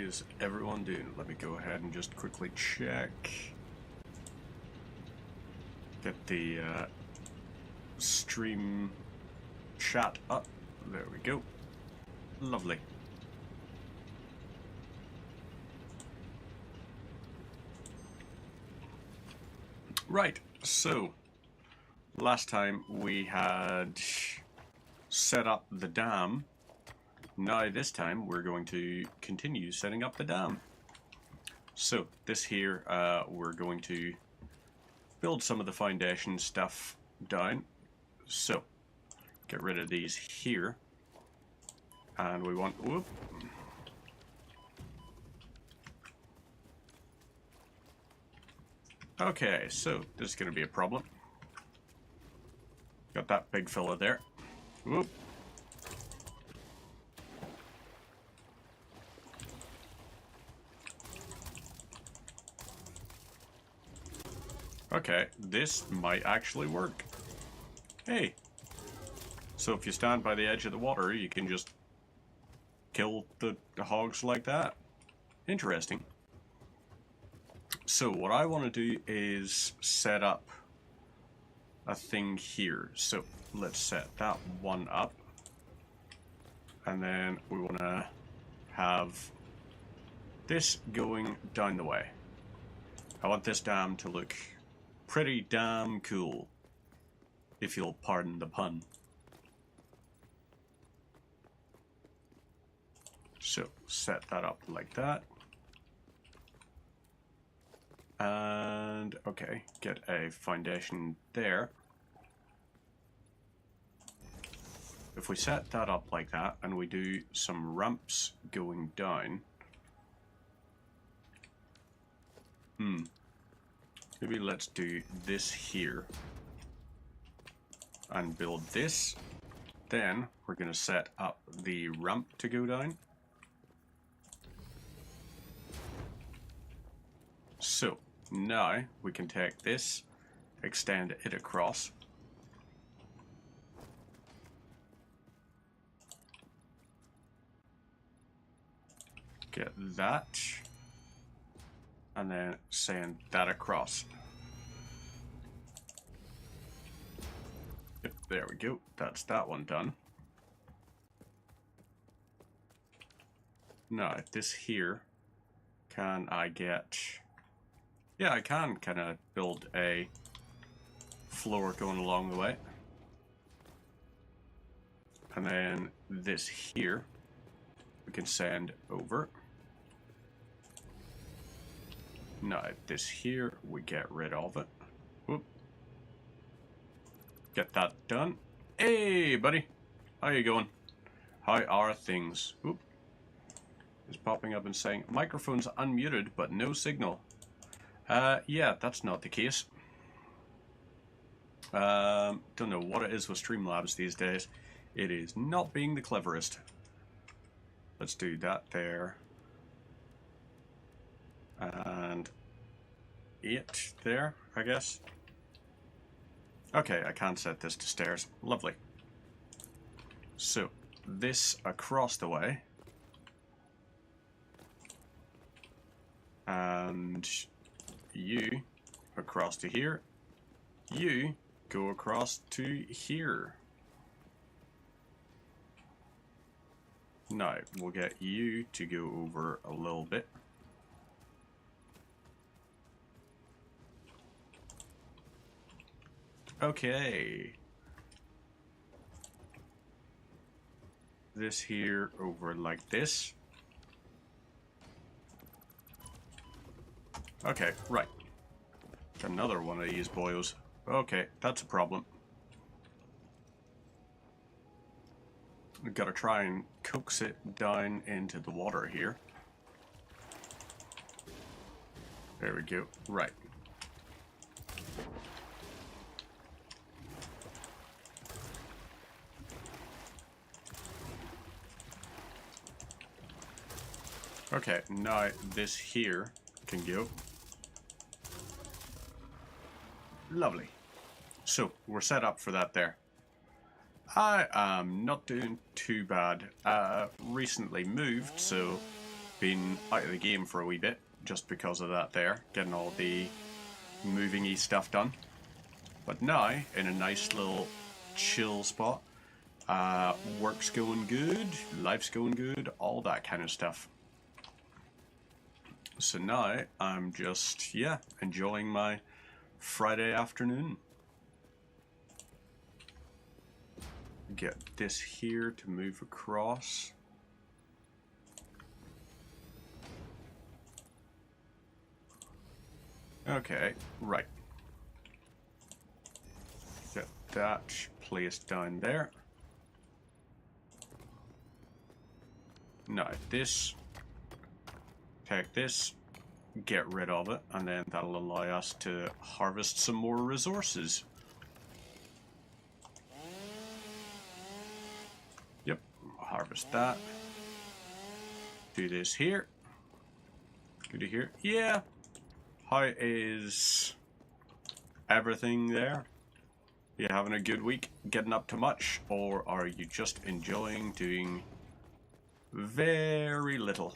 is everyone doing? Let me go ahead and just quickly check. Get the stream chat up. There we go. Lovely. Right, so last time we had set up the dam. Now this time we're going to continue setting up the dam. So this here, we're going to build some of the foundation stuff down. So get rid of these here, and we want, whoop. Okay, so this is going to be a problem. Got that big fella there. Whoop. Okay, this might actually work. Hey. So if you stand by the edge of the water, you can just kill the hogs like that. Interesting. So what I want to do is set up a thing here. So let's set that one up. And then we want to have this going down the way. I want this dam to look pretty damn cool, if you'll pardon the pun. So set that up like that. And okay, get a foundation there. If we set that up like that and we do some ramps going down, maybe let's do this here and build this. Then we're going to set up the ramp to go down. So now we can take this, extend it across. Get that. And then send that across. Yep, there we go. That's that one done. Now, this here, can I get... Yeah, I can kind of build a floor going along the way. And then this here, we can send over. Now, this here, we get rid of it. Whoop. Get that done. Hey, buddy. How you going? How are things? Whoop. It's popping up and saying, microphone's unmuted, but no signal. Yeah, that's not the case. Don't know what it is with Streamlabs these days. It is not being the cleverest. Let's do that there. And 8 there, I guess. Okay, I can set this to stairs. Lovely. So, this across the way. And you across to here. You go across to here. Now, we'll get you to go over a little bit. Okay. This here over like this. Okay, right. Another one of these boys. Okay, that's a problem. We've got to try and coax it down into the water here. There we go. Right. Okay, now this here can go. Lovely. So, we're set up for that there. I am not doing too bad. Recently moved, so been out of the game for a wee bit just because of that there, getting all the moving-y stuff done. But now, in a nice little chill spot, work's going good, life's going good, all that kind of stuff. So now I'm just, yeah, enjoying my Friday afternoon. Get this here to move across. Okay, right. Get that placed down there. Now this, take this, get rid of it, and then that'll allow us to harvest some more resources. Yep, harvest that. Do this here. Go to here. Yeah. How is everything there? You having a good week? Getting up to much? Or are you just enjoying doing very little?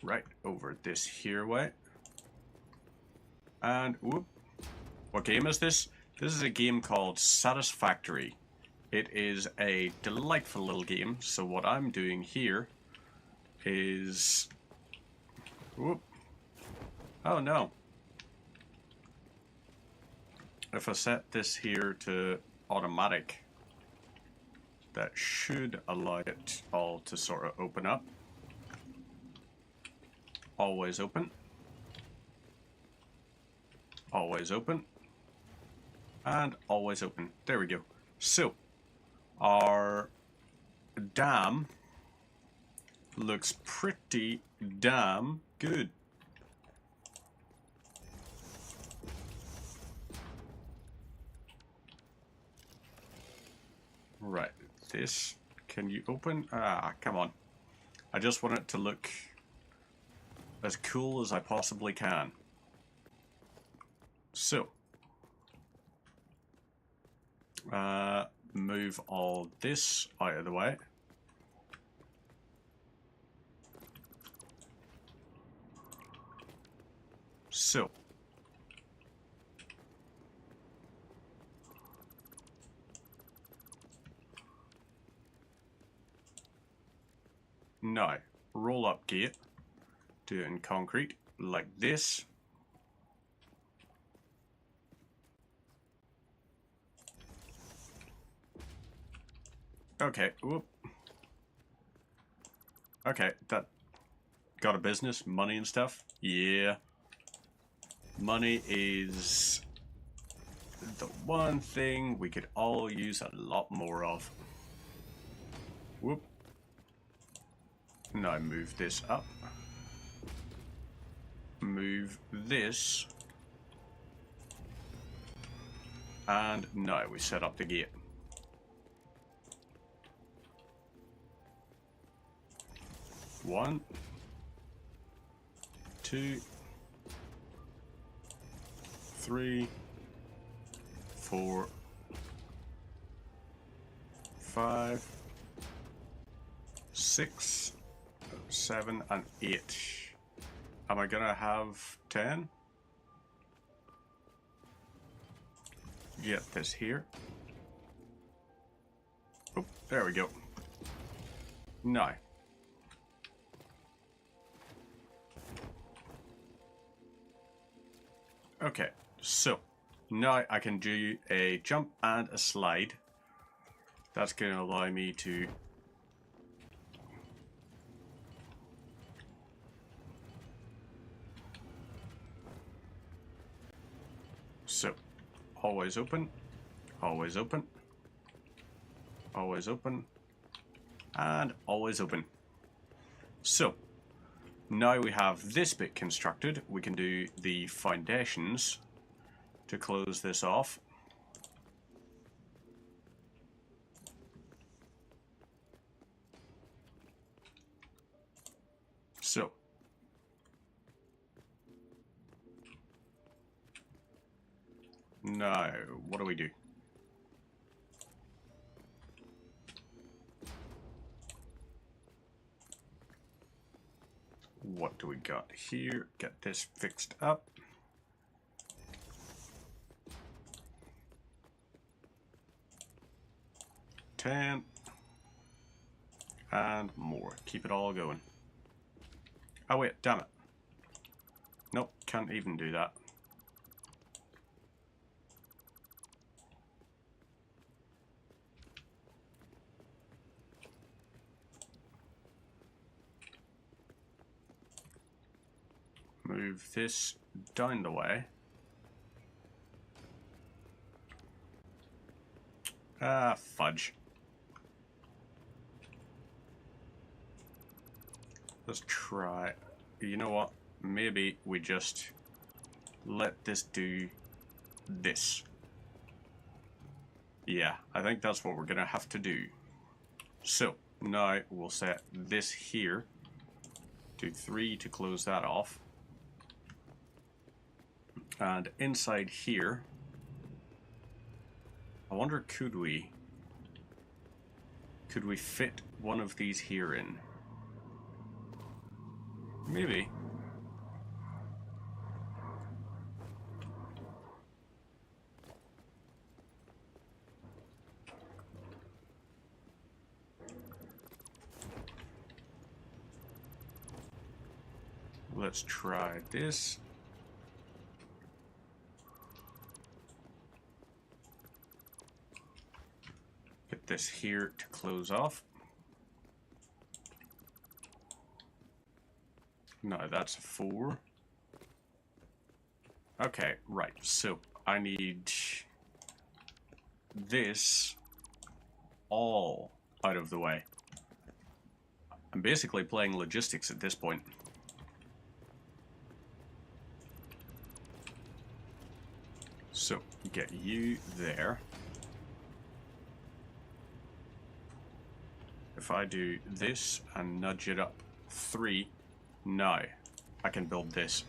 Right, over this here way. And, whoop. What game is this? This is a game called Satisfactory. It is a delightful little game. So what I'm doing here is... Whoop. Oh no. If I set this here to automatic, that should allow it all to sort of open up. Always open. Always open. And always open. There we go. So, our dam looks pretty damn good. Right, this, can you open? Ah, come on. I just want it to look as cool as I possibly can. So, move all this out of the way. So, now, roll up gate, do it in concrete, like this. Okay, whoop. Okay, that got a business, money and stuff. Yeah. Money is the one thing we could all use a lot more of. Whoop. Now move this up. Move this. And now we set up the gate. One, two, 3, 4, 5, 6, 7, and 8. Am I gonna have 10? Get this here. Oh, there we go. Now. Okay, so now I can do a jump and a slide. That's going to allow me to always open, always open, always open, and always open. So now we have this bit constructed, we can do the foundations to close this off. So now what do we do? what do we got here? Get this fixed up. $10. And more. Keep it all going. Oh wait, damn it. Nope, can't even do that. Move this down the way. Ah, fudge. Let's try. You know what? Maybe we just let this do this. Yeah, I think that's what we're gonna have to do. So, now we'll set this here. Do 3 to close that off. And inside here, I wonder, could we fit one of these here in? Maybe. Let's try this. Get this here to close off. No, that's a 4. Okay, right. So I need this all out of the way. I'm basically playing logistics at this point. So get you there. If I do this and nudge it up 3, now I can build this.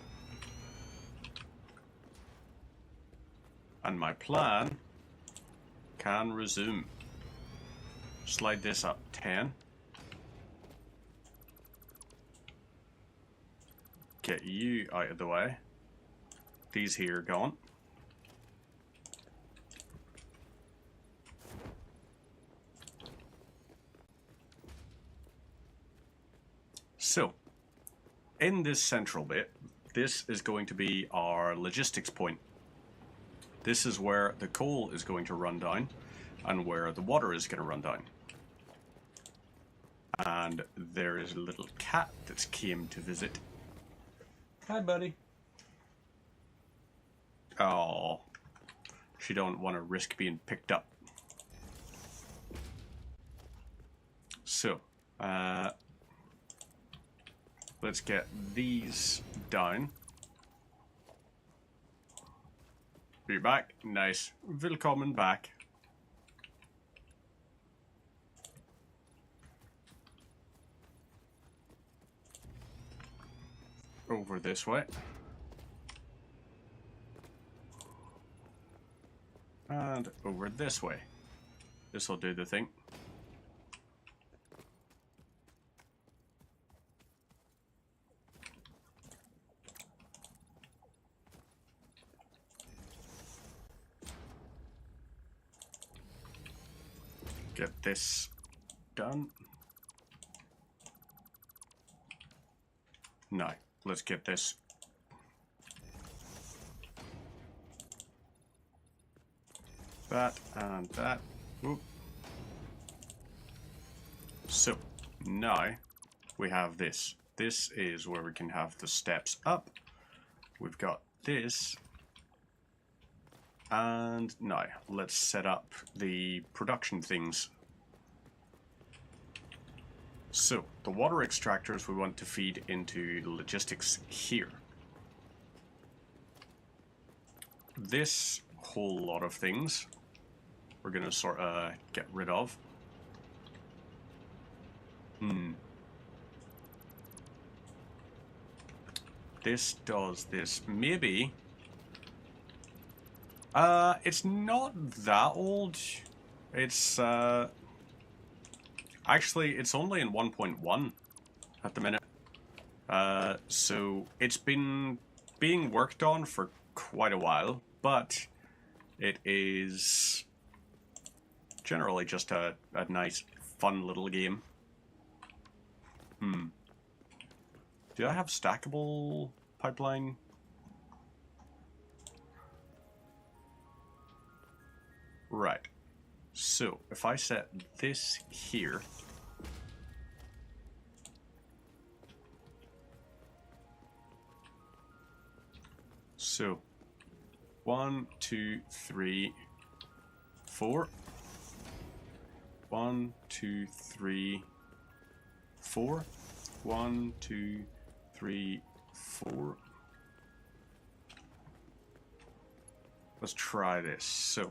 And my plan can resume. Slide this up 10. Get you out of the way. These here are gone. So, in this central bit, this is going to be our logistics point. This is where the coal is going to run down and where the water is going to run down. And there is a little cat that's came to visit. Hi, buddy. Oh, she don't want to risk being picked up. So, let's get these down. Be back. Nice. Willkommen back. Over this way. And over this way. This will do the thing. Get this done. Now, let's get this. That and that. Oop. So, now we have this. This is where we can have the steps up. We've got this. And now, let's set up the production things. So, the water extractors we want to feed into the logistics here. This whole lot of things we're going to sort of get rid of. This does this. Maybe. It's not that old. It's, actually, it's only in 1.1 at the minute. So it's been being worked on for quite a while, but it is generally just a nice, fun little game. Do I have stackable pipeline? Right. So, if I set this here... So, 1, 2, 3, 4. 1, 2, 3, 4. 1, 2, 3, 4. Let's try this. So,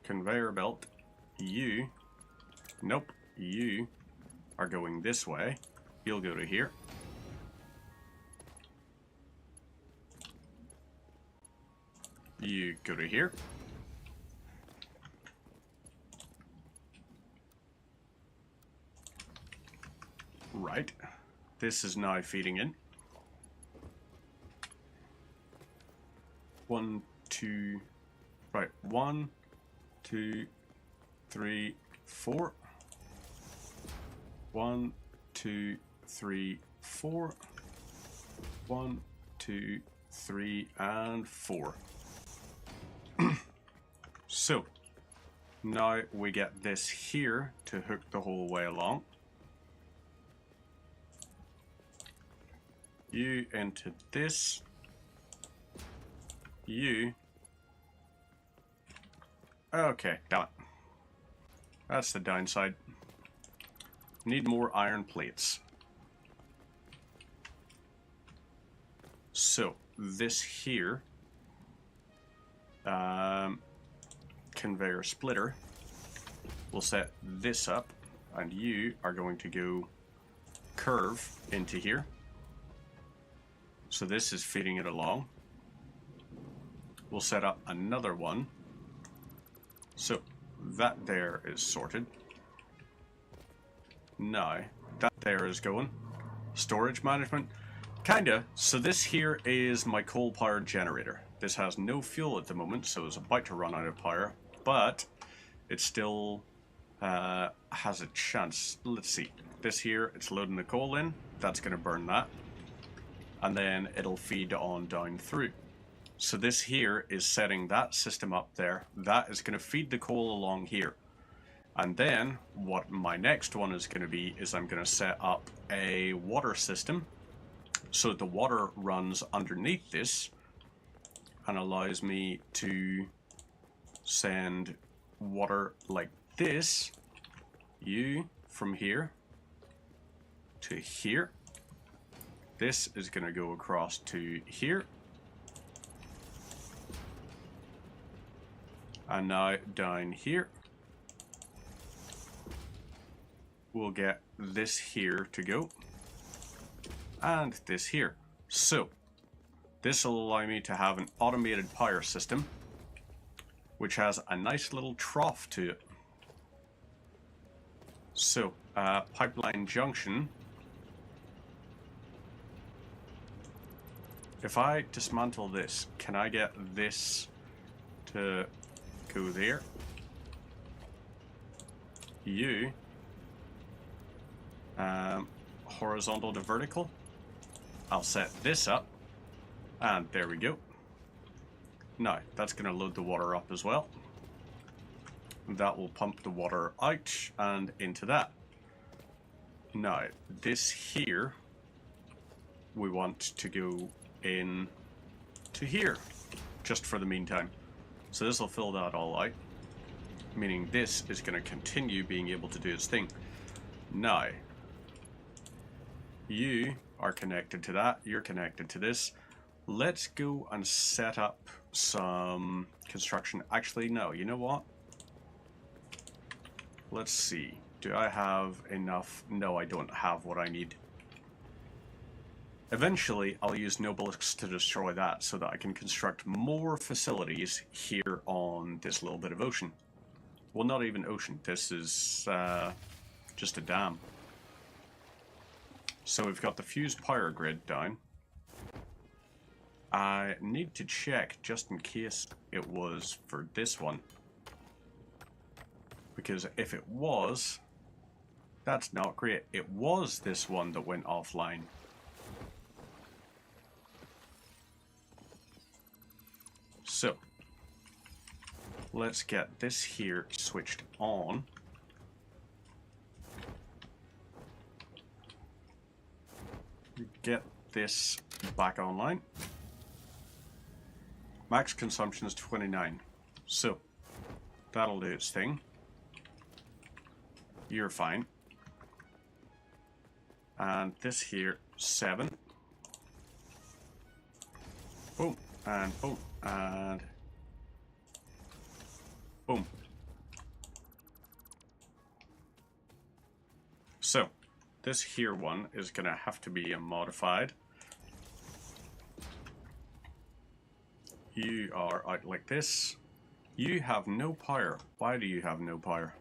conveyor belt, you, nope, you are going this way. You'll go to here. You go to here. Right. This is now feeding in. 1, 2, right, 1, 2, 3, 4. 1, 2, 3, 4. 1, 2, 3, and 4. So, now we get this here to hook the whole way along. You into this. You. Okay, damn it. That's the downside. Need more iron plates. So, this here, conveyor splitter, we'll set this up, and you are going to go curve into here. So this is feeding it along. We'll set up another one. So that there is sorted. Now, that there is going. Storage management. Kinda. So this here is my coal-powered generator. This has no fuel at the moment, so it's about to run out of power. But it still has a chance. Let's see. This here, it's loading the coal in. That's going to burn that. And then it'll feed on down through. So this here is setting that system up there. That is going to feed the coal along here. And then what my next one is going to be is I'm going to set up a water system. So the water runs underneath this and allows me to send water like this, you from here to here. This is going to go across to here. And now down here, we'll get this here to go. And this here. So, this will allow me to have an automated power system, which has a nice little trough to it. So, pipeline junction. If I dismantle this, can I get this to go there? You, horizontal to vertical. I'll set this up, and there we go. Now, that's going to load the water up as well. That will pump the water out and into that. Now, this here, we want to go in to here, just for the meantime. So this will fill that all out, meaning this is going to continue being able to do its thing. Now, you are connected to that, you're connected to this. Let's go and set up some construction. Actually, no, you know what? Let's see. Do I have enough? No, I don't have what I need. Eventually, I'll use Nobelisks to destroy that so that I can construct more facilities here on this little bit of ocean. Well, not even ocean. This is just a dam. So we've got the fused power grid down. I need to check just in case it was for this one. Because if it was, that's not great. It was this one that went offline. So, let's get this here switched on. Get this back online. Max consumption is 29. So, that'll do its thing. You're fine. And this here, 7. Boom, and boom, and boom. So, this here one is going to have to be modified. You are out like this. You have no power. Why do you have no power?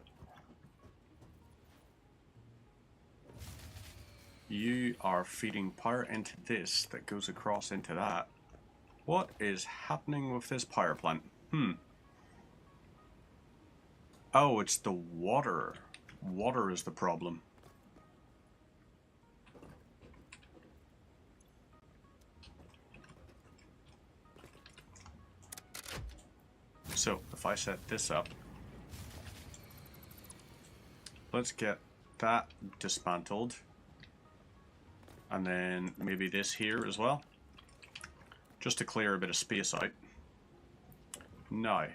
You are feeding power into this that goes across into that. What is happening with this power plant? Oh, it's the water. Water is the problem. So, if I set this up, let's get that dismantled. And then maybe this here as well. Just to clear a bit of space out. Now.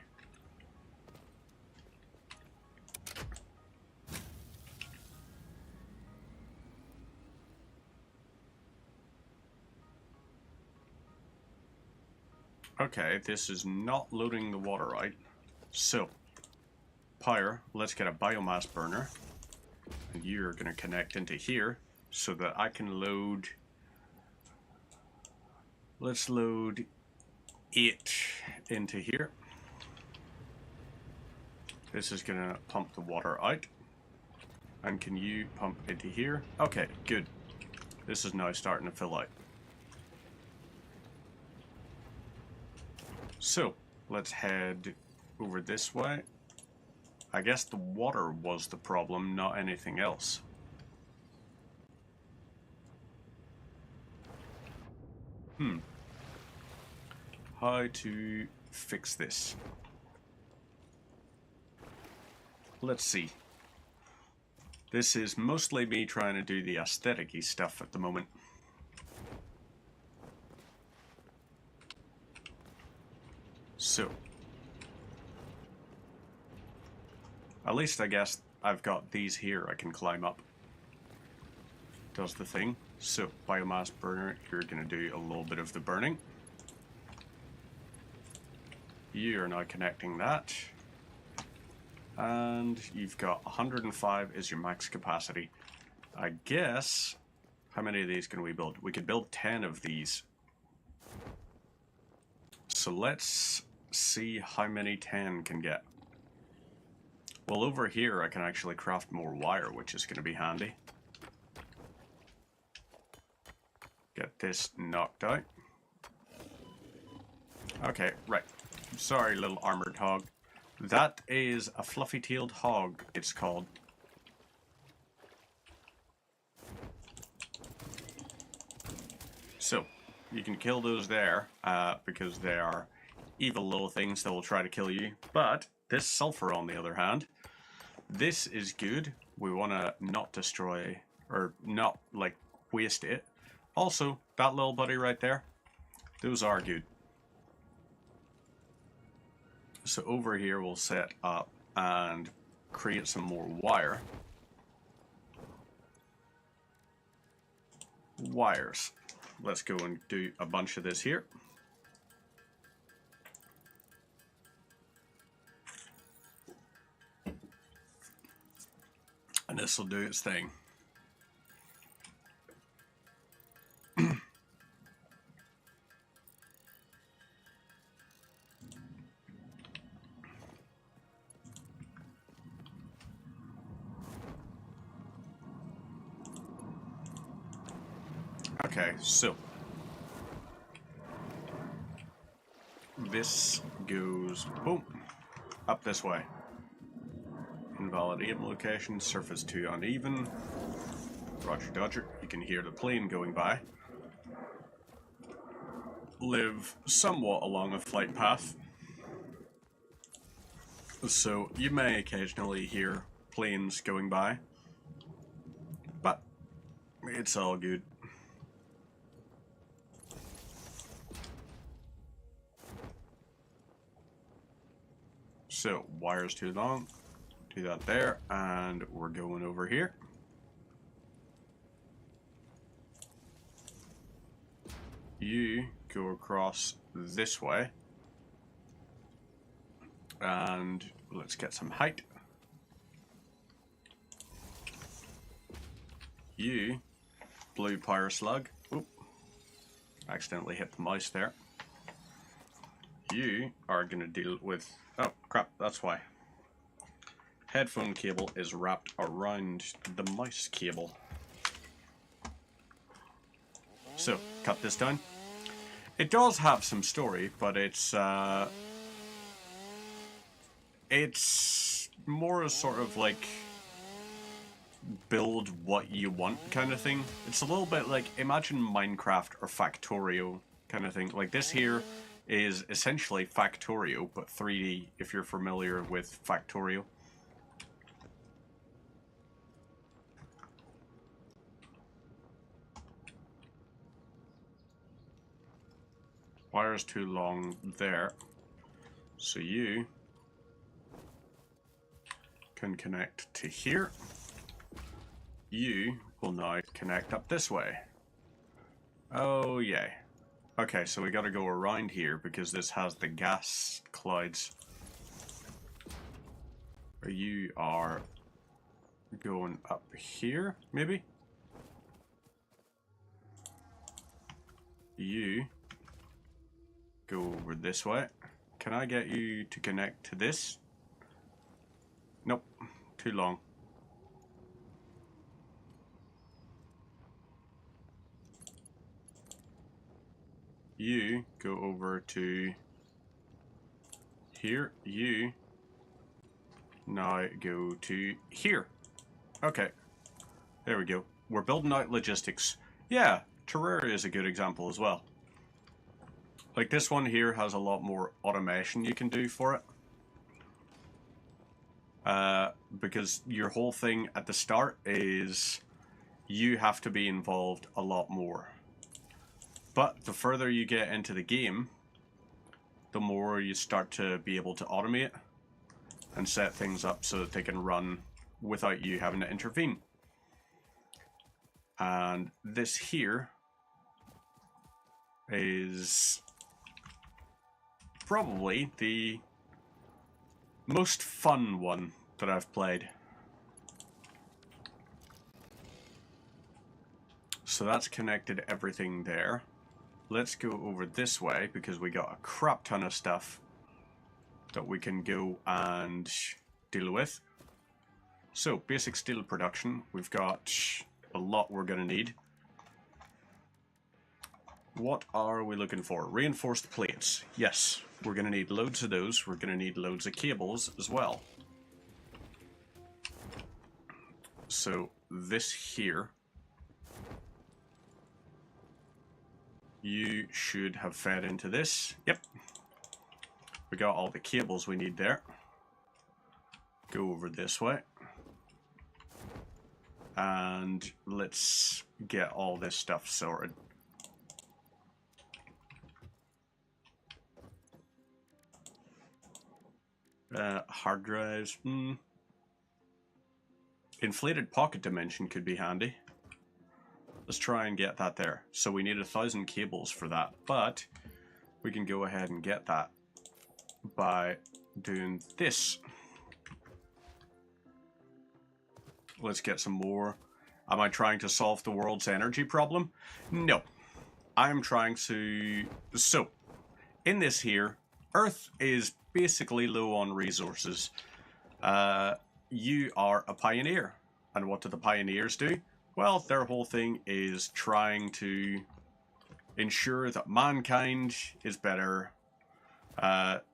Okay, this is not loading the water out. So, power, let's get a biomass burner. And you're going to connect into here so that I can load. Let's load 8 into here. This is going to pump the water out. And can you pump into here? Okay, good. This is now starting to fill out. So, let's head over this way. I guess the water was the problem, not anything else. How to fix this? Let's see. This is mostly me trying to do the aesthetic-y stuff at the moment. So, at least I guess I've got these here I can climb up. Does the thing. So, biomass burner, you're going to do a little bit of the burning. You are now connecting that. And you've got 105 is your max capacity. I guess, how many of these can we build? We could build 10 of these. So let's see how many 10 can get. Well, over here I can actually craft more wire, which is going to be handy. Get this knocked out. Okay, right. Sorry, little armored hog. That is a fluffy-tailed hog, it's called. So, you can kill those there, because they are evil little things that will try to kill you. But, this sulfur on the other hand, this is good. We want to not destroy, or not, like, waste it. Also, that little buddy right there, those are good. So over here we'll set up and create some more wire. Wires. Let's go and do a bunch of this here. And this will do its thing. Okay, so this goes boom up this way. Invalid aim location, surface too uneven. Roger Dodger, you can hear the plane going by. Live somewhat along a flight path, so you may occasionally hear planes going by, but it's all good. So, wire's too long, do that there, and we're going over here. You go across this way, and let's get some height. You, blue power slug, oop, accidentally hit the mouse there. You are going to deal with, oh crap, that's why. Headphone cable is wrapped around the mouse cable. So, cut this down. It does have some story, but it's more a sort of like build what you want kind of thing. It's a little bit like, imagine Minecraft or Factorio kind of thing. Like this here is essentially Factorio, but 3D if you're familiar with Factorio. Wire's too long there, so you can connect to here. You will now connect up this way. Oh yay. Okay, so we gotta go around here because this has the gas clouds. You are going up here, maybe? You go over this way. Can I get you to connect to this? Nope, too long. You go over to here. You now go to here. Okay, there we go. We're building out logistics. Yeah, Terraria is a good example as well. Like this one here has a lot more automation you can do for it. Because your whole thing at the start is you have to be involved a lot more. But the further you get into the game, the more you start to be able to automate and set things up so that they can run without you having to intervene. And this here is probably the most fun one that I've played. So that's connected everything there. Let's go over this way because we got a crap ton of stuff that we can go and deal with. So, basic steel production. We've got a lot we're going to need. What are we looking for? Reinforced plates. Yes, we're going to need loads of those. We're going to need loads of cables as well. So, this here, you should have fed into this. Yep. We got all the cables we need there. Go over this way. And let's get all this stuff sorted. Hard drives. Inflated pocket dimension could be handy. Let's try and get that there. So we need 1,000 cables for that, but we can go ahead and get that by doing this. Let's get some more. Am I trying to solve the world's energy problem? No. I'm trying to... So, in this here, Earth is basically low on resources. You are a pioneer. And what do the pioneers do? Well, their whole thing is trying to ensure that mankind is better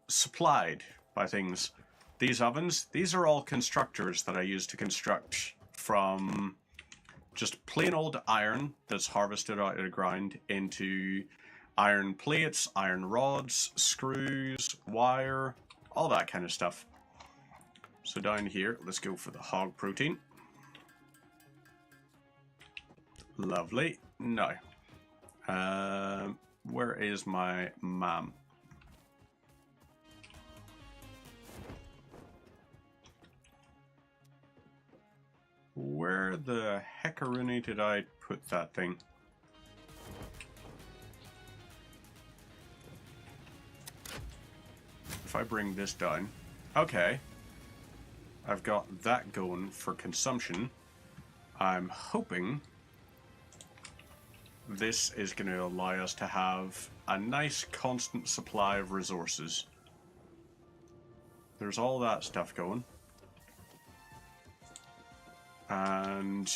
supplied by things. These ovens, these are all constructors that I use to construct from just plain old iron that's harvested out of the ground into iron plates, iron rods, screws, wire, all that kind of stuff. So down here, let's go for the hog protein. Lovely. Now, where is my mam? Where the heckaroonie did I put that thing? If I bring this down, okay, I've got that going for consumption. I'm hoping this is going to allow us to have a nice constant supply of resources. There's all that stuff going. And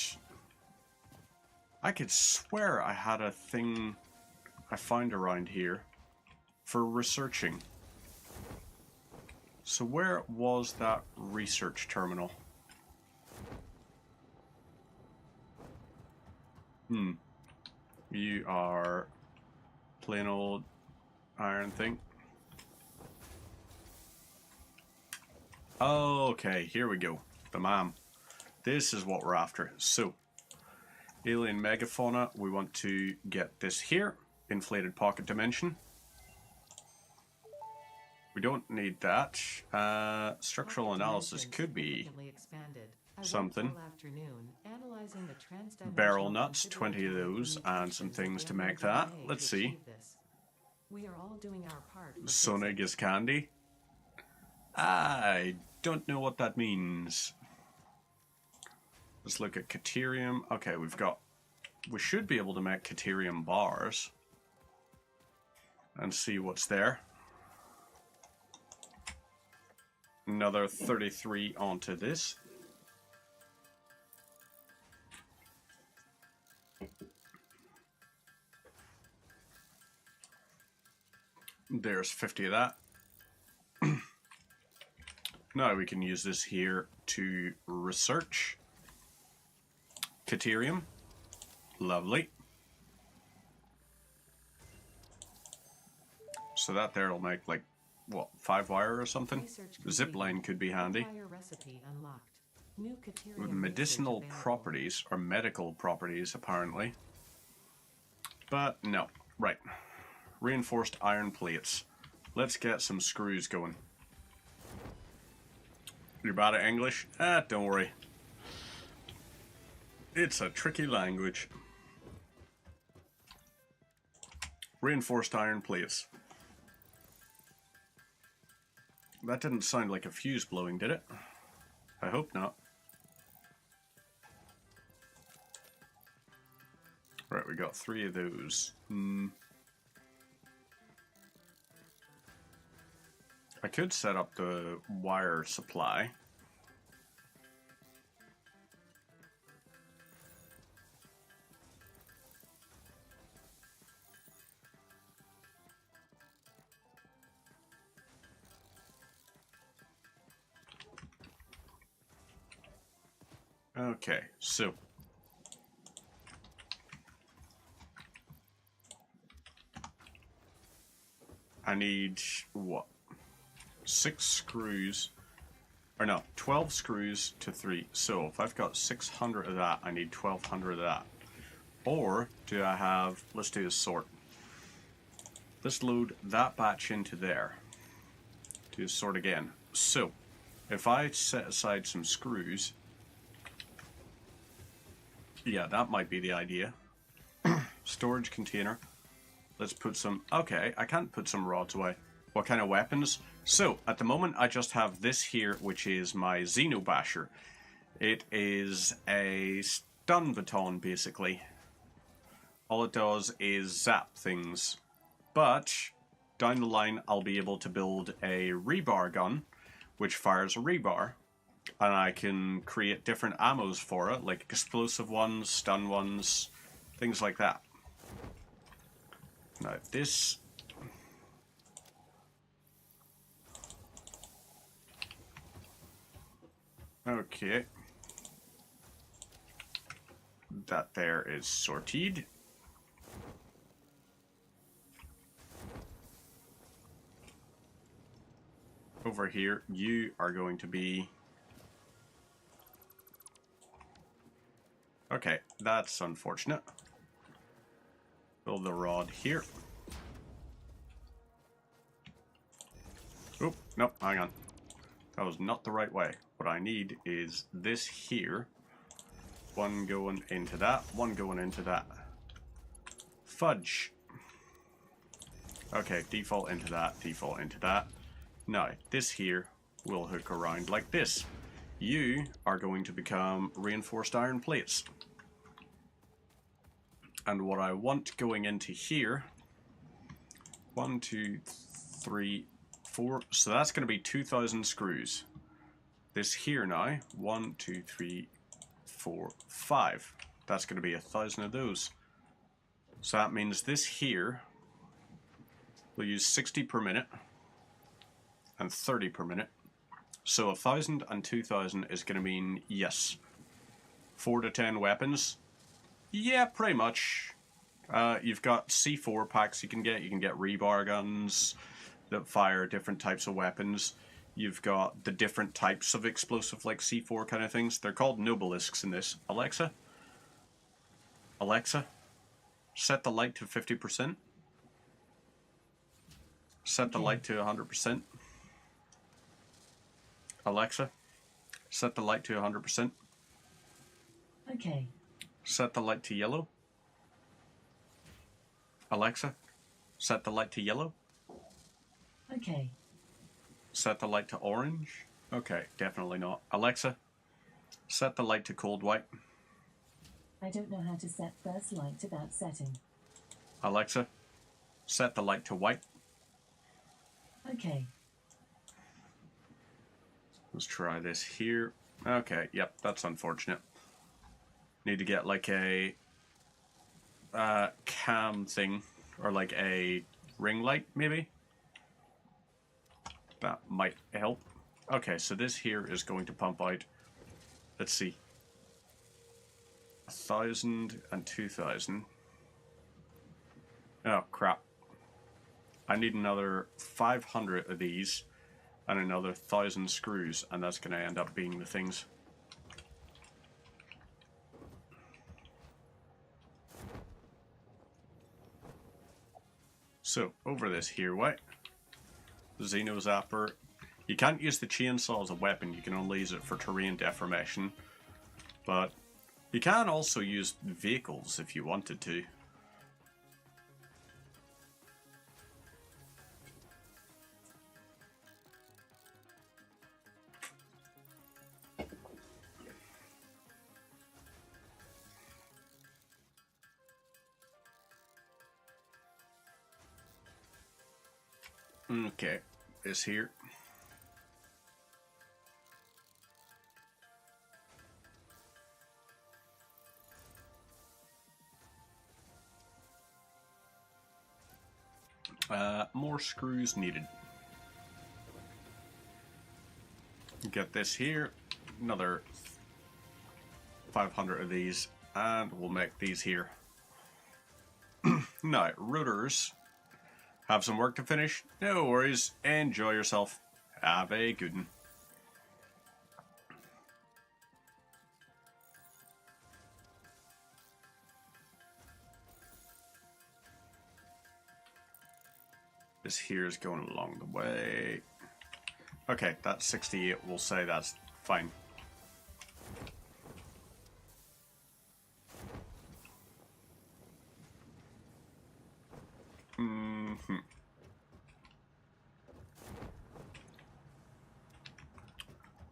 I could swear I had a thing I found around here for researching. So where was that research terminal? You are plain old iron thing. Okay, here we go. The mam. This is what we're after. So, alien megafauna, we want to get this here. Inflated pocket dimension. We don't need that. Structural analysis could be something. Barrel nuts, 20 of those, and some things to make that. Let's see. Sonegus candy. I don't know what that means. Let's look at Caterium. Okay, we should be able to make Caterium bars. And see what's there. Another 33 onto this. There's 50 of that. Now we can use this here to research. Caterium. Lovely. So that there will make like, what, 5 wire or something? Zip line could be handy. With medicinal properties, or medical properties apparently. But no. Right. Reinforced iron plates. Let's get some screws going. You're bad at English? Don't worry. It's a tricky language. Reinforced iron plates. That didn't sound like a fuse blowing, did it? I hope not. Right, we got 3 of those. I could set up the wire supply. Okay, so I need what? 6 screws, or no, 12 screws to 3. So if I've got 600 of that, I need 1200 of that. Or do I have, let's do a sort. Let's load that batch into there. Do a sort again. So if I set aside some screws, yeah, that might be the idea. Storage container. Let's put some, okay, I can't put some rods away. What kind of weapons? So, at the moment, I just have this here, which is my Xenobasher. It is a stun baton, basically. All it does is zap things. But, down the line, I'll be able to build a rebar gun, which fires a rebar. And I can create different ammos for it, like explosive ones, stun ones, things like that. Now this... Okay. That there is sorted. Over here, you are going to be... Okay, that's unfortunate. Build the rod here. Oh, nope, hang on. That was not the right way. What I need is this here. One going into that, one going into that. Fudge. Okay, default into that, default into that. Now, this here will hook around like this. You are going to become reinforced iron plates. And what I want going into here, 1, 2, 3, 4, so that's going to be 2,000 screws. This here now, 1, 2, 3, 4, 5. That's going to be 1,000 of those. So that means this here will use 60 per minute and 30 per minute. So 1,000 and 2,000 is going to mean, yes, 4 to 10 weapons. Yeah, pretty much. You've got C4 packs you can get. You can get rebar guns that fire different types of weapons. You've got the different types of explosive, like C4 kind of things. They're called Nobelisks in this. Alexa? Alexa? Set the light to 50%. Set the light to 100%. Alexa? Set the light to 100%. Okay. Set the light to yellow. Alexa, set the light to yellow. Okay. Set the light to orange. Okay, definitely not. Alexa, set the light to cold white. I don't know how to set first light to that setting. Alexa, set the light to white. Okay. Let's try this here. Okay, yep, that's unfortunate. Need to get like a cam thing, or like a ring light maybe. That might help. Okay, so this here is going to pump out, let's see, 1,000 and 2,000. Oh crap, I need another 500 of these and another 1,000 screws, and that's going to end up being the things. So, over this here way, Xeno Zapper. You can't use the chainsaw as a weapon, you can only use it for terrain deformation. But you can also use vehicles if you wanted to. Okay, this here. More screws needed. Get this here, another 500 of these, and we'll make these here. Now, rotors have some work to finish. No worries, enjoy yourself. Have a good one. This here is going along the way. Okay, that's 68. We'll say that's fine.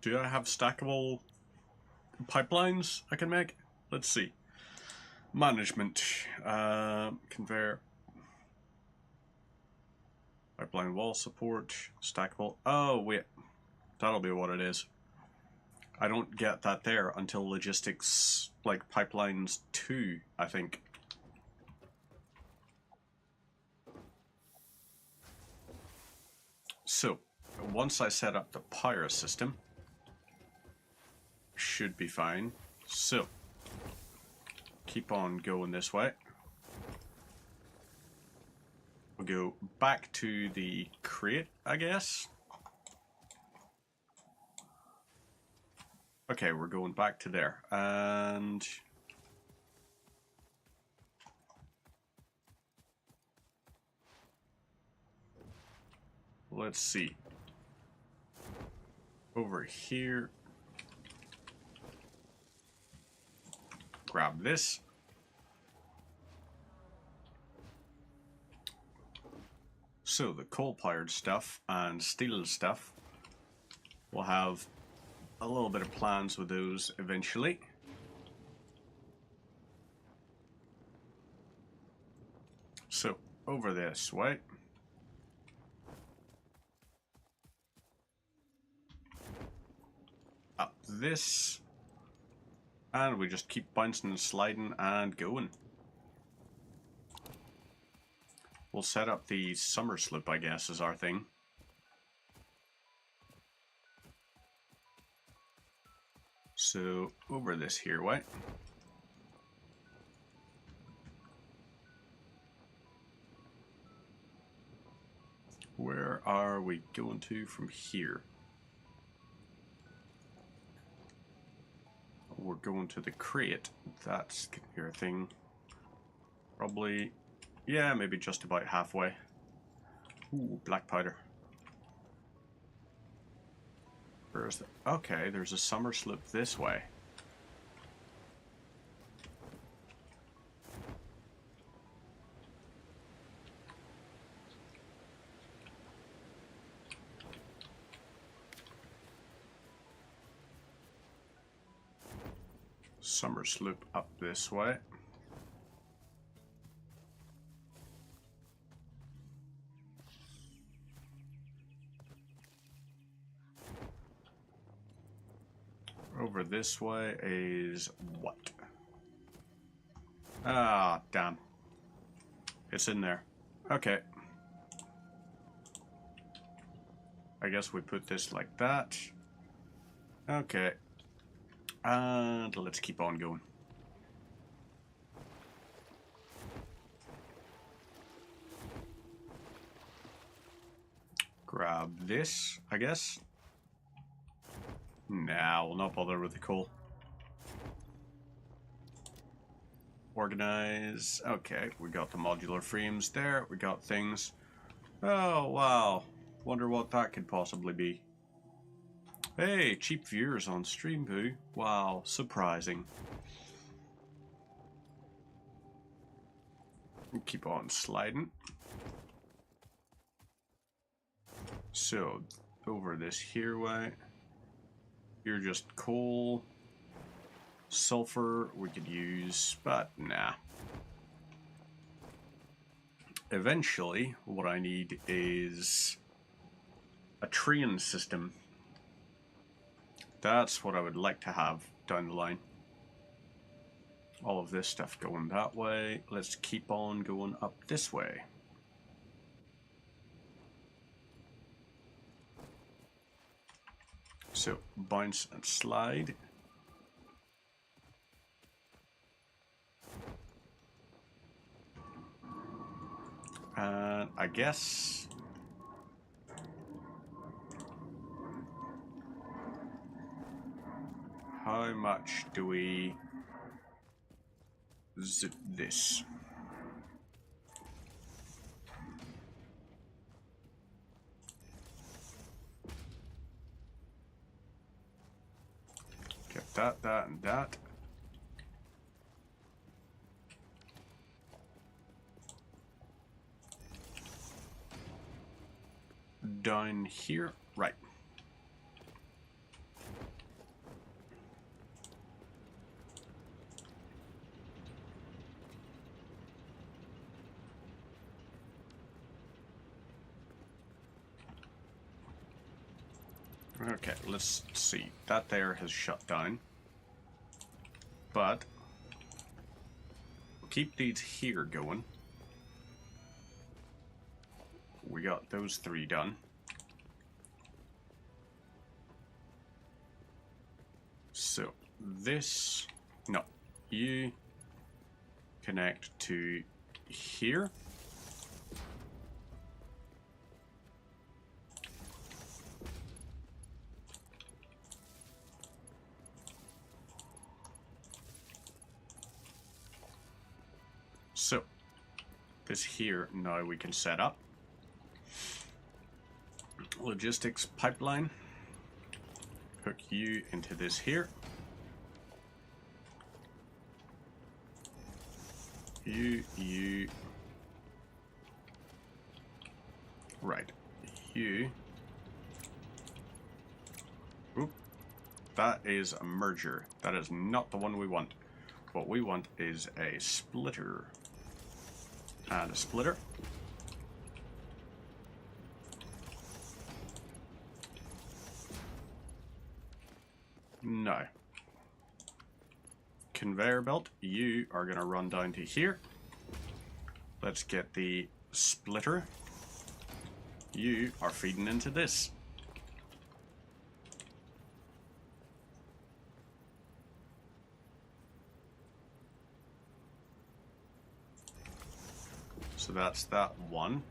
Do I have stackable pipelines I can make? Let's see. Management. Conveyor. Pipeline wall support. Stackable. Oh, wait. That'll be what it is. I don't get that there until logistics, like pipelines 2, I think. So, once I set up the power system, should be fine. So, keep on going this way. We'll go back to the crate, I guess. Okay, we're going back to there. And let's see. Over here. Grab this. So the coal-powered stuff and steel stuff, we'll have a little bit of plans with those eventually. So over this way. Up this. And we just keep bouncing and sliding and going. We'll set up the summer sloop, I guess, is our thing. So, over this here way. Where are we going to from here? We're going to the crate. That's your thing. Probably, yeah, maybe just about halfway. Ooh, black powder. Where is it? Okay, there's a summer sloop this way. Summer sloop up this way. Over this way is what? Ah, damn. It's in there. Okay. I guess we put this like that. Okay. And let's keep on going. Grab this, I guess. Nah, we'll not bother with the coal. Organize. Okay, we got the modular frames there. We got things. Oh, wow. Wonder what that could possibly be. Hey, cheap viewers on Streamboo. Wow, surprising. We'll keep on sliding. So, over this here way. You're just coal. Sulfur we could use, but nah. Eventually, what I need is a train system. That's what I would like to have down the line. All of this stuff going that way. Let's keep on going up this way. So, bounce and slide. And I guess how much do we zip this? Get that, that, and that. Down here, right. Okay, let's see. That there has shut down. But we'll keep these here going. We got those 3 done. So this, no, you connect to here. So this here now we can set up. Logistics pipeline. Hook you into this here. You. Right. You. Oop. That is a merger. That is not the one we want. What we want is a splitter. And a splitter. No. Conveyor belt, you are going to run down to here. Let's get the splitter. You are feeding into this. So that's that one.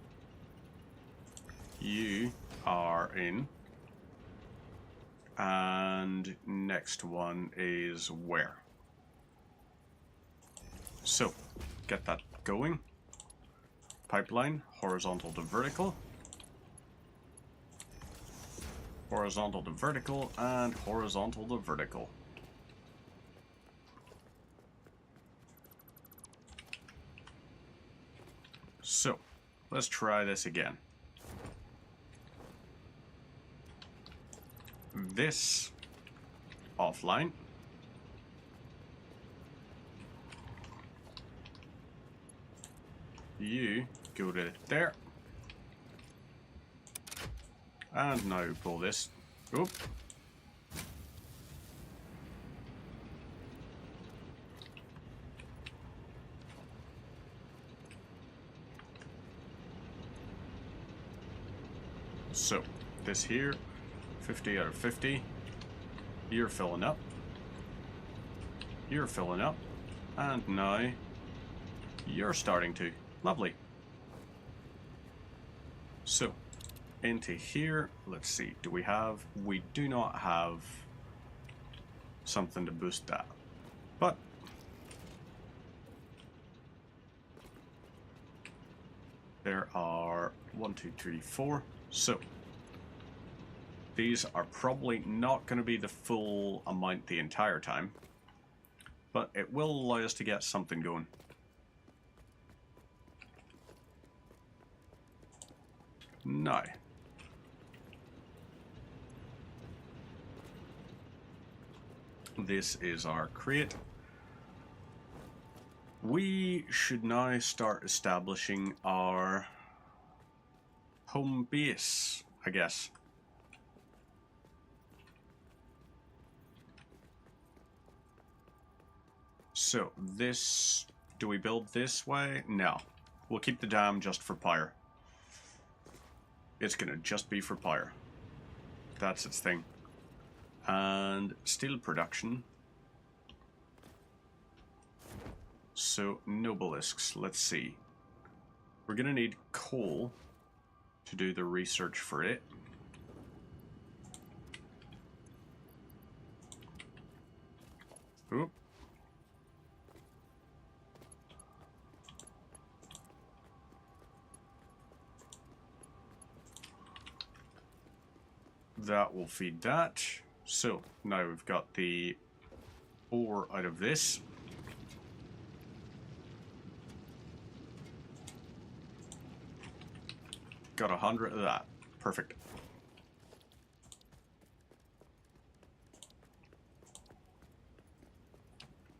You are in. And next one is where? So, get that going. Pipeline, horizontal to vertical. Horizontal to vertical, and horizontal to vertical. So, let's try this again. This offline. You go to there. And now pull this. Oop. So, this here, 50 out of 50. You're filling up. You're filling up. And now, you're starting to. Lovely. So, into here, let's see, do we have, we do not have something to boost that. But, there are 1, 2, 3, 4. So, these are probably not going to be the full amount the entire time, but it will allow us to get something going. Now, this is our crate. We should now start establishing our home base, I guess. So this, do we build this way? No. We'll keep the dam just for power. It's gonna just be for power. That's its thing. And steel production. So Nobelisks, let's see. We're gonna need coal to do the research for it. Oop. That will feed that. So now we've got the ore out of this. Got 100 of that. Perfect.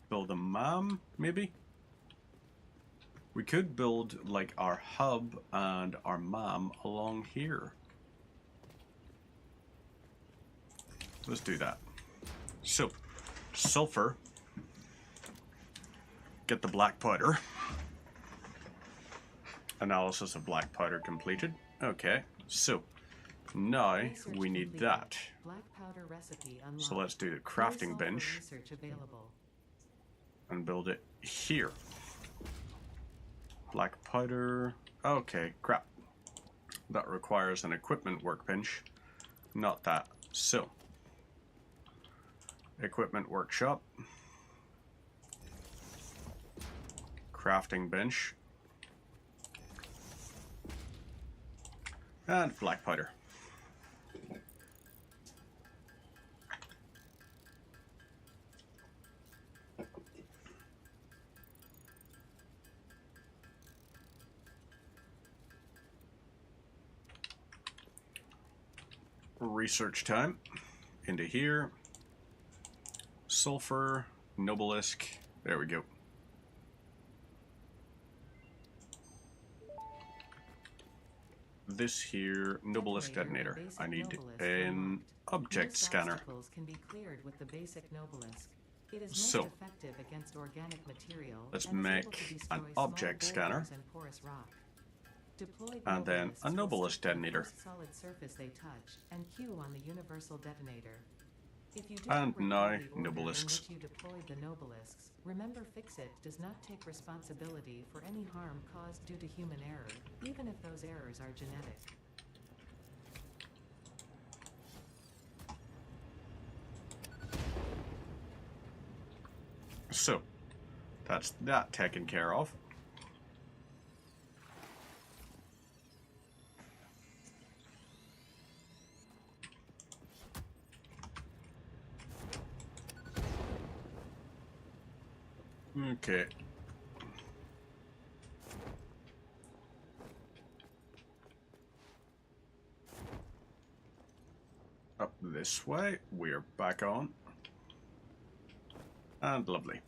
Build a MAM, maybe? We could build like our hub and our MAM along here. let's do that. So, sulfur. Get the black powder. Analysis of black powder completed. Okay, so now we need that. Black powder recipe unlocked. So let's do the crafting bench Research available. and build it here. Black powder. Okay, crap. That requires an equipment workbench. Not that. So, equipment workshop. Crafting bench. And black powder. Research time. Into here. Sulfur. Nobelisk. There we go. This here, Nobelisk detonator. I need an object scanner. Obstacles can be cleared with the basic Nobelisk. It is So, most effective against organic material. let's and is able make to destroy an small object scanner. boulders and porous rock. Deployed And then a Nobelisks will Nobelisk stick to the detonator. first solid surface they touch and cue on the universal detonator. If you And didn't now, recall the order in Nobelisks. which you deployed the Nobelisks, remember Fixit does not take responsibility for any harm caused due to human error, even if those errors are genetic. So, that's that taken care of. Okay. Up this way, we're back on. And lovely.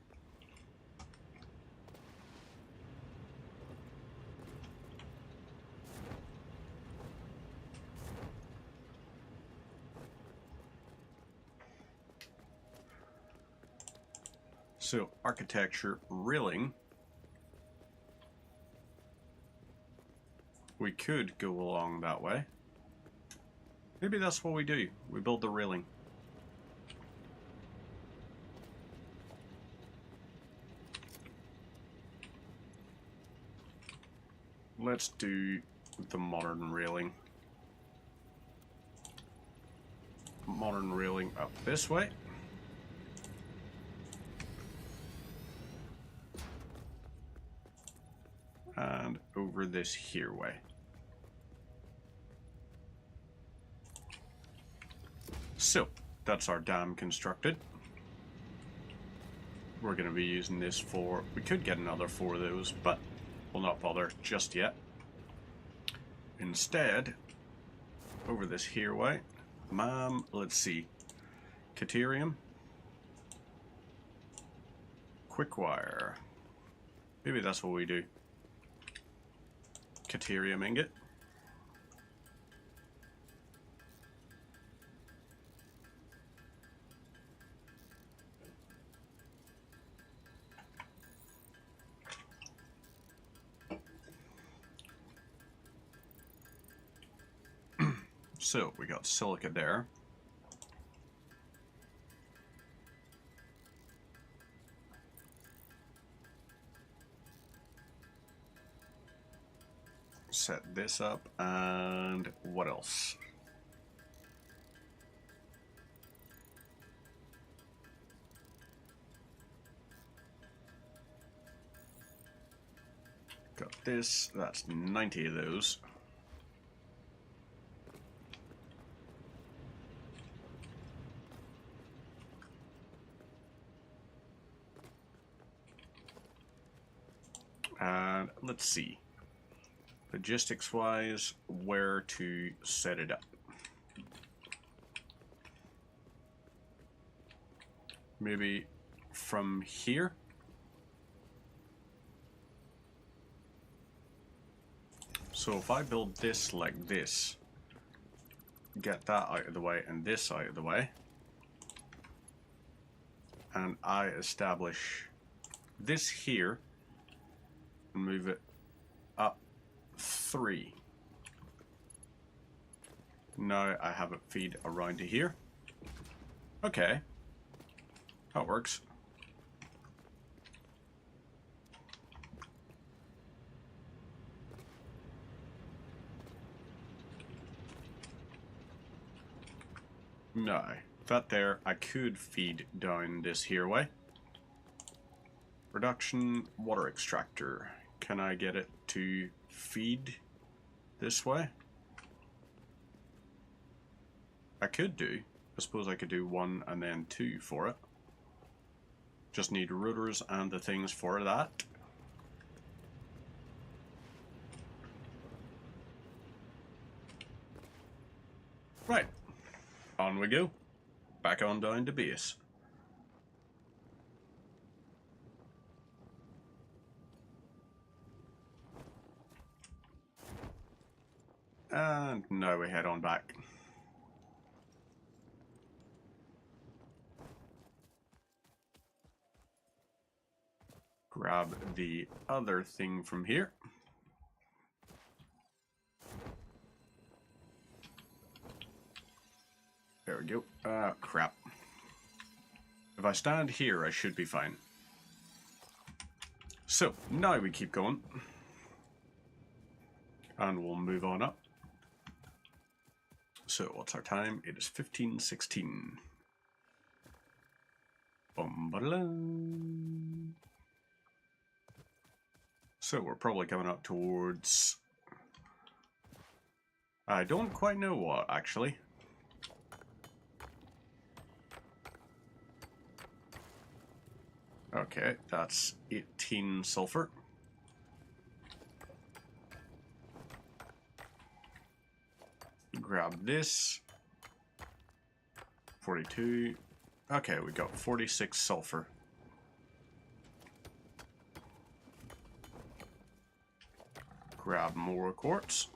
So, architecture, railing. We could go along that way. Maybe that's what we do. We build the railing. Let's do the modern railing. Modern railing up this way. And over this here way. So, that's our dam constructed. We're going to be using this for... We could get another 4 of those, but we'll not bother just yet. Instead, over this here way, let's see. Caterium. Quick wire. Maybe that's what we do. Caterium ingot. So we got silica there. Set this up, and what else? Got this, that's 90 of those. And let's see. Logistics wise, where to set it up. Maybe from here. So if I build this like this, get that out of the way and this out of the way, and I establish this here and move it up 3. Now I have it feed around to here. Okay. That works. No. That there, I could feed down this here way. Reduction water extractor. Can I get it to feed this way? I could do. I suppose I could do 1 and then 2 for it. Just need rotors and the things for that. Right. On we go. Back on down to base. And now we head on back. Grab the other thing from here. There we go. Crap. If I stand here, I should be fine. So, now we keep going. And we'll move on up. So, what's our time? It is 15:16. Bum-ba-da-dum. So, we're probably coming up towards... I don't quite know what, actually. Okay, that's 18 sulfur. Grab this. 42. Okay, we got 46 sulfur. Grab more quartz.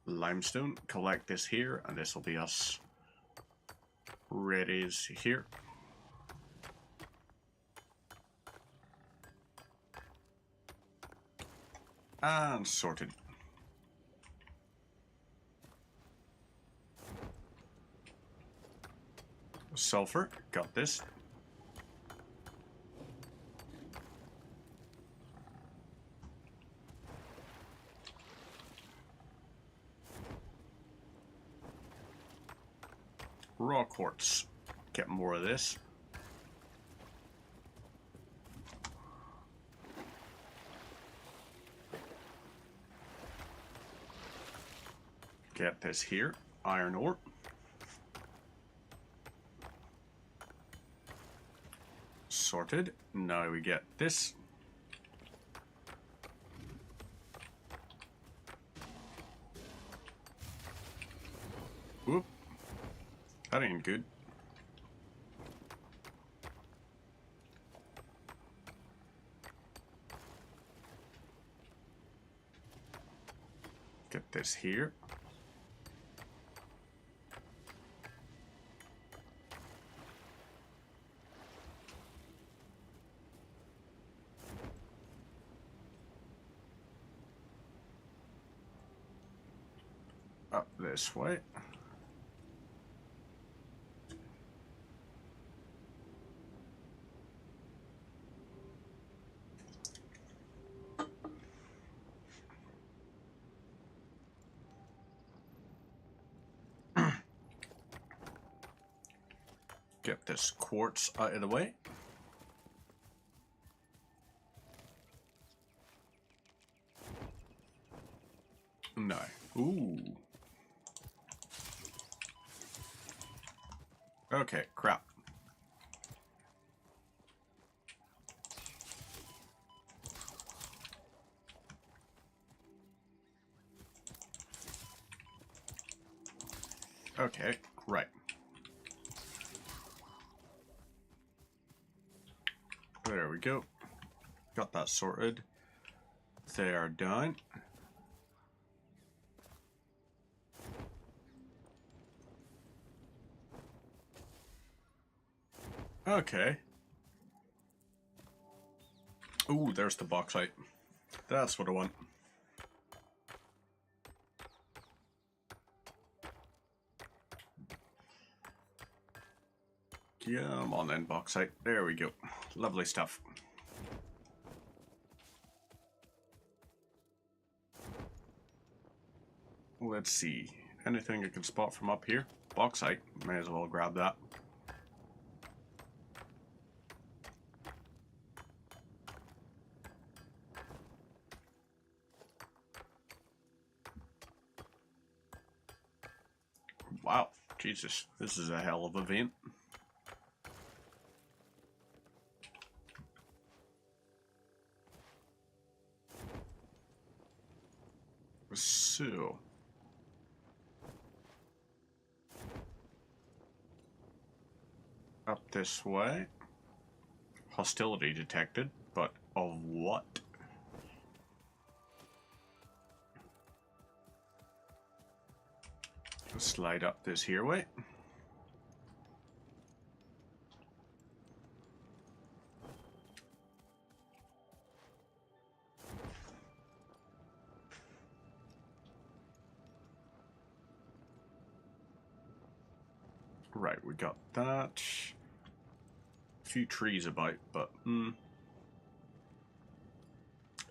Limestone, collect this here, and this will be us ready as here. And sorted. Sulfur, got this. Raw quartz, get more of this. Get this here, iron ore. Sorted. Now we get this. Whoop. That ain't good. Get this here. Up this way. Get this quartz out of the way. No. Ooh. Okay, crap. Okay, right. There we go. Got that sorted. They are done. Okay. Ooh, there's the bauxite. That's what I want. Come on then, bauxite. There we go. Lovely stuff. Let's see. Anything I can spot from up here? Bauxite. May as well grab that. Wow. Jesus. This is a hell of a vein. So... up this way. Hostility detected, but of what? Slide up this here way. Right, we got that. A few trees about, but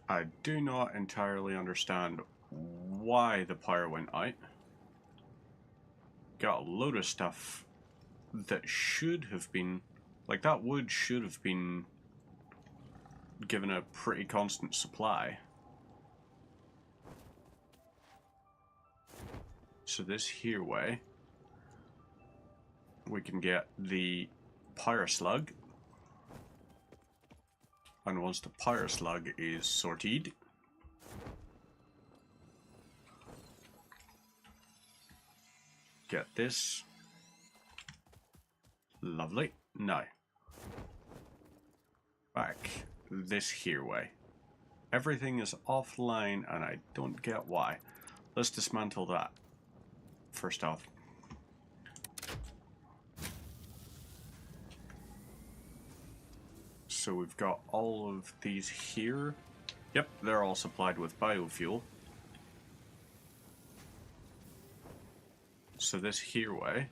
I do not entirely understand why the power went out. Got a load of stuff that should have been, like that wood should have been given a pretty constant supply. So this here way, we can get the power slug. And once the power slug is sorted, get this. Lovely. Now, back this here way. Everything is offline and I don't get why. Let's dismantle that first off. So we've got all of these here. Yep, they're all supplied with biofuel. So this here way.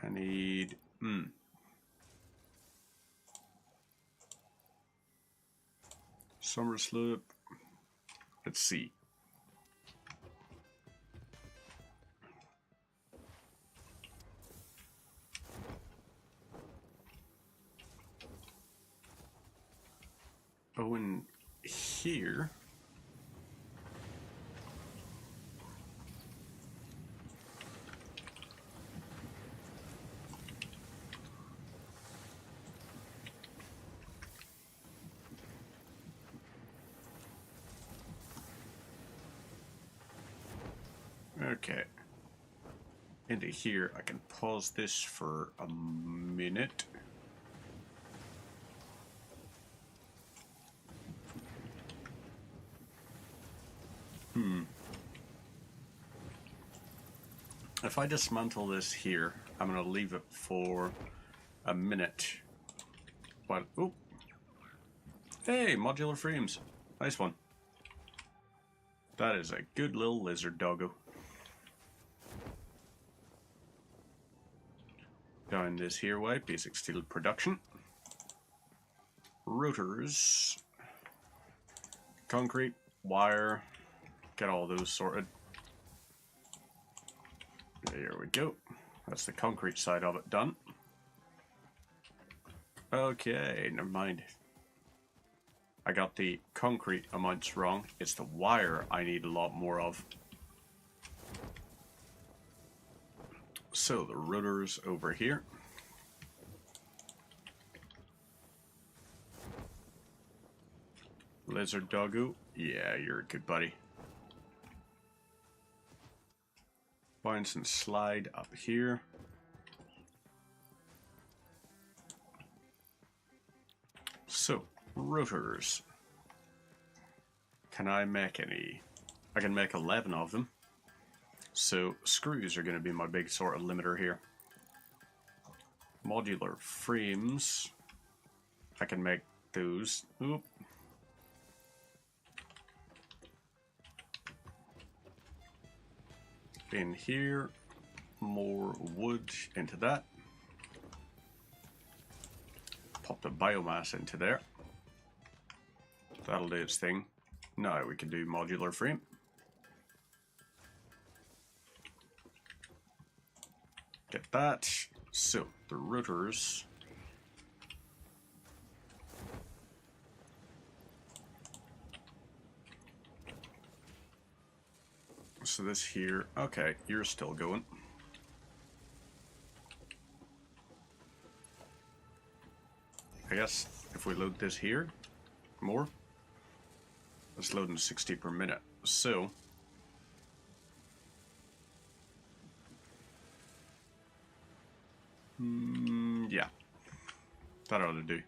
I need... Summer slope. Let's see. Oh, and here... Okay. Into here, I can pause this for a minute. If I dismantle this here, I'm going to leave it for a minute. But, oh. Hey, modular frames. Nice one. That is a good little lizard doggo. Down this here way, basic steel production. Rotors. Concrete, wire. Get all those sorted. There we go. That's the concrete side of it done. Okay, never mind. I got the concrete amounts wrong. It's the wire I need a lot more of. So the rotors over here. Lizard doggo. Yeah, you're a good buddy. Bounce and slide up here. So, rotors. Can I make any? I can make 11 of them. So, screws are going to be my big sort of limiter here. Modular frames. I can make those. Oop. In here, more wood into that. Pop the biomass into there. That'll do its thing. Now we can do modular frame. Get that. So the rotors. So this here, okay, you're still going. I guess if we load this here, more, it's loading 60 per minute. So, yeah, that ought to do.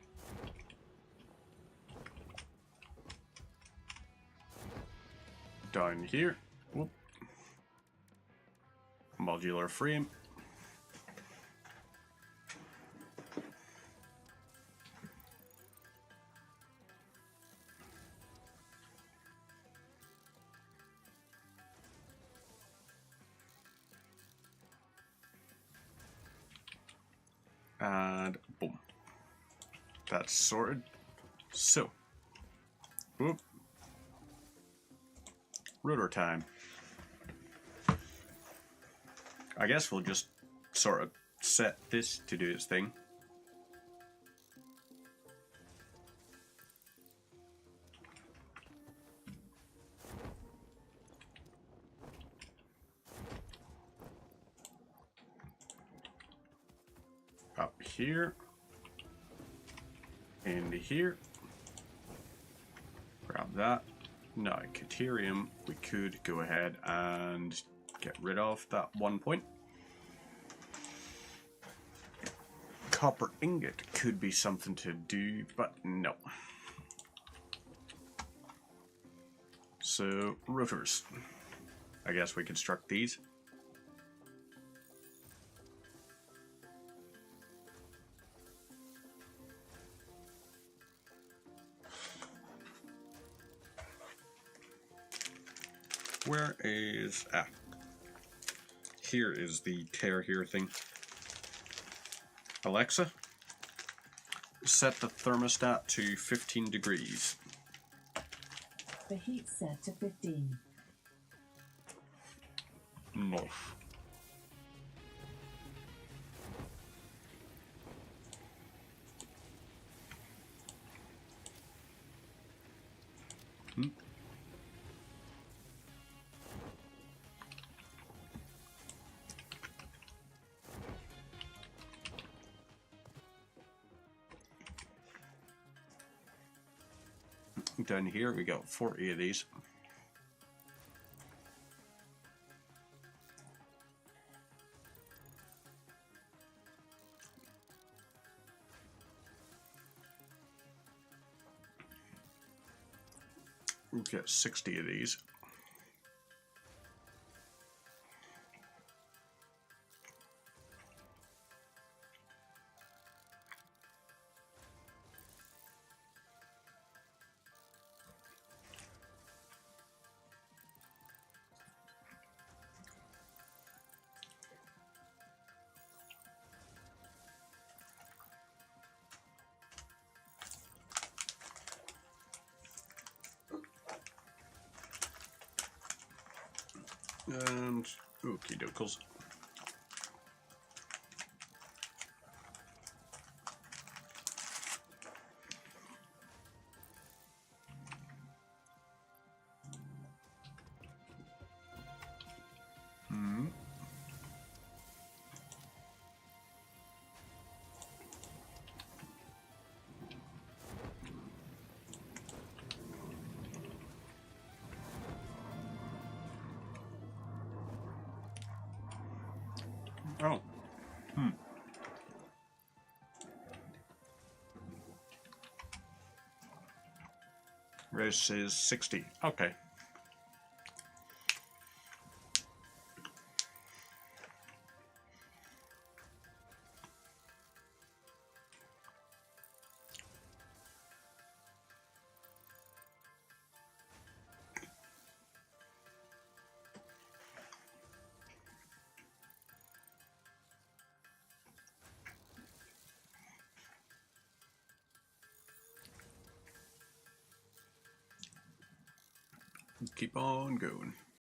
Down here, whoop. Modular frame. And boom. That's sorted. So, whoop. Rotor time. I guess we'll just sort of set this to do its thing. Up here. Into here. Grab that. Now, Caterium, we could go ahead and get rid of that 1 point. Copper ingot could be something to do, but no. So, rotors. I guess we construct these. Where is... here is the tear here thing. Alexa, set the thermostat to 15 degrees. The heat set to 15. No. Down here we got 40 of these. We've got 60 of these. And okie dokes. Oh. this is 60. Okay. Keep on going.